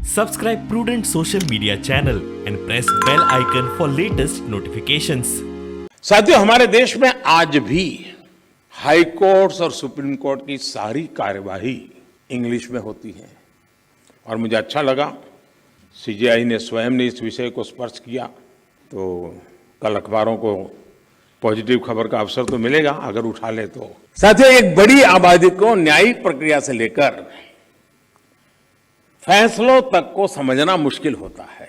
Subscribe Prudent social media channel and press bell icon for latest notifications. साथियों, हमारे देश में आज भी हाई कोर्ट्स और सुप्रीम कोर्ट की सारी कार्यवाही इंग्लिश में होती है और मुझे अच्छा लगा सीजेआई ने स्वयं ने इस विषय को स्पर्श किया। तो कल अखबारों को पॉजिटिव खबर का अवसर तो मिलेगा अगर उठा ले तो। साथियों, एक बड़ी आबादी को न्यायिक प्रक्रिया से लेकर फैसलों तक को समझना मुश्किल होता है।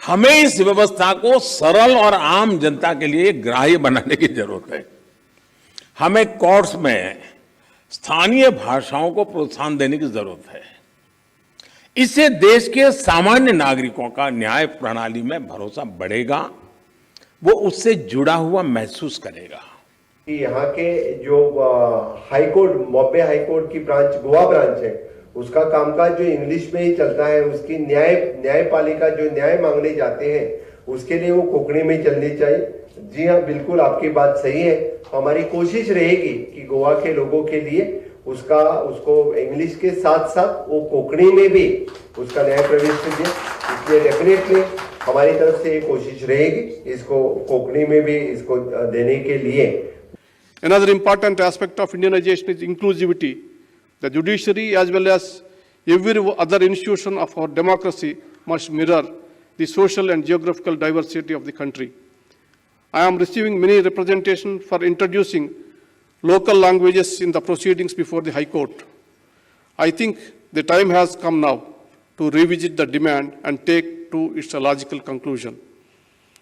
हमें इस व्यवस्था को सरल और आम जनता के लिए ग्राह्य बनाने की जरूरत है। हमें कोर्ट्स में स्थानीय भाषाओं को प्रोत्साहन देने की जरूरत है। इससे देश के सामान्य नागरिकों का न्याय प्रणाली में भरोसा बढ़ेगा, वो उससे जुड़ा हुआ महसूस करेगा। यहाँ के जो high court, Bombay high court की ब्रांच, गोवा ब्रांच है, उसका कामकाज जो इंग्लिश में ही चलता है। उसकी न्यायपालिका जो न्याय मांगने जाते हैं उसके लिए वो कोंकणी में चलनी चाहिए। जी हाँ, बिल्कुल आपकी बात सही है। हमारी कोशिश रहेगी कि गोवा के लोगों के लिए उसको इंग्लिश के साथ साथ वो कोंकणी में भी उसका न्याय प्रविष्टि दे। इसलिए डेफिनेटली हमारी तरफ से ये कोशिश रहेगी इसको कोंकणी में भी इसको देने के लिए। Another important aspect of Indianization is inclusivity. The judiciary, as well as every other institution of our democracy, must mirror the social and geographical diversity of the country. I am receiving many representations for introducing local languages in the proceedings before the High Court. I think the time has come now to revisit the demand and take to its logical conclusion.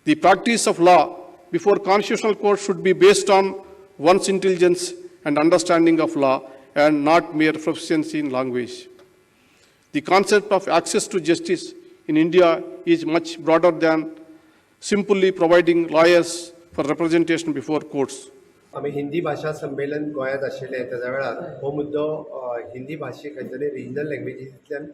The practice of law before constitutional court should be based on one's intelligence and understanding of law and not mere proficiency in language. The concept of access to justice in India is much broader than simply providing lawyers for representation before courts. आम्ही हिंदी भाषा संमेलन गोंयांत आशिल्लें त्याच्या वेळार हो मुद्दो हिंदी भाशेक खंयतरी रिजनल लँग्वेजींतल्यान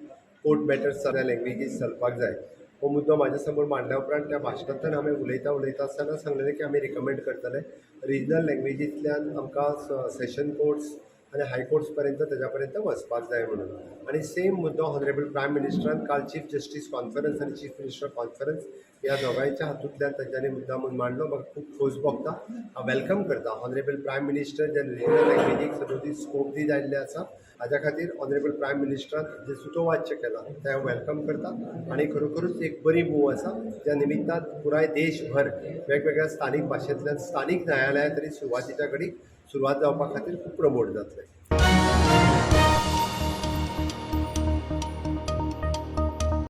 कोर्ट मॅटर्स लँग्वेजीस चलपाक जाय हो मुद्दो म्हाज्या समोर मांडल्या उपरांत त्या भाशणांतल्यान हांवें उलयता आसतना सांगलेलें की आमी रिकमेंड करतले रिजनल लँग्वेजींतल्यान आमकां सेशन कोर्ट्स आनी हायकोर्ट्स पर्यंत तेज्या पर्यंत वचपाक जाय म्हणून। आनी सेम मुद्दो ऑनरेबल प्रायम मिनिस्टरान काल चीफ जस्टीस कॉन्फरन्स आनी चीफ मिनिस्टर कॉन्फरन्स ह्या दोगांयच्या हातूंतल्यान तांच्यांनी मुद्दामून मांडलो। म्हाका खूब खोस भोगता, हांव वेलकम करता ऑनरेबल प्रायम मिनिस्टर जे रिजनल लँग्वेजीक सदोदी स्कोप दी जाल्ले आसा हाज्या खातीर ऑनरेबल प्रायम मिनिस्टरान जे सुतोवाच्य केला ते हांव वेलकम करता। आनी खरोखरूच एक बरी मूव आसा ज्या निमित्तान पुराय देशभर वेगवेगळ्या स्थानीक भाशेंतल्यान स्थानीक न्यायालयां तरी सुरवात जावपा खातीर खूब प्रमोट जातले।